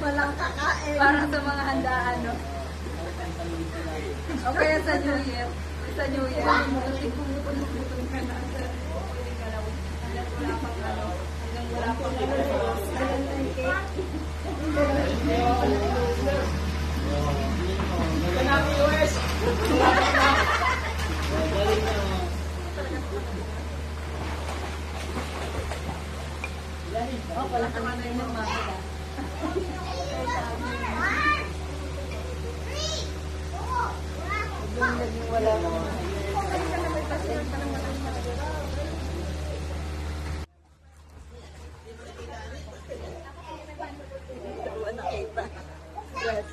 Walang kakain. Para sa mga handaan, no? O kaya sa New Year. Sa New Year. Kasi kung gutom ka na, pwede ka lang. Hanggang wala pang ano. Hanggang wala pang oh, wala ka na yung mga. Wala mo. Nakita. Yes.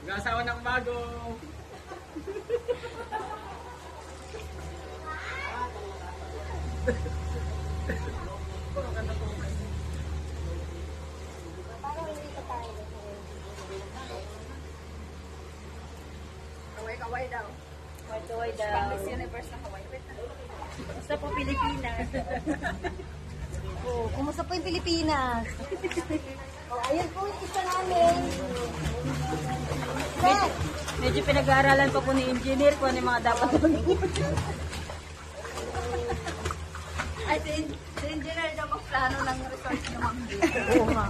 Nag-asawa ng bago. Kaway-kaway daw. Kaway daw. Pang Miss Universe na kaway. Basta po Pilipinas. Oh, kumusta po yung Pilipinas? Oh, ayun po yung isa namin. Medyo pinag-aaralan pa po ni engineer kung ano yung mga dapat gawin. Ay, si engineer daw magplano ng resort ng mga. Oo nga.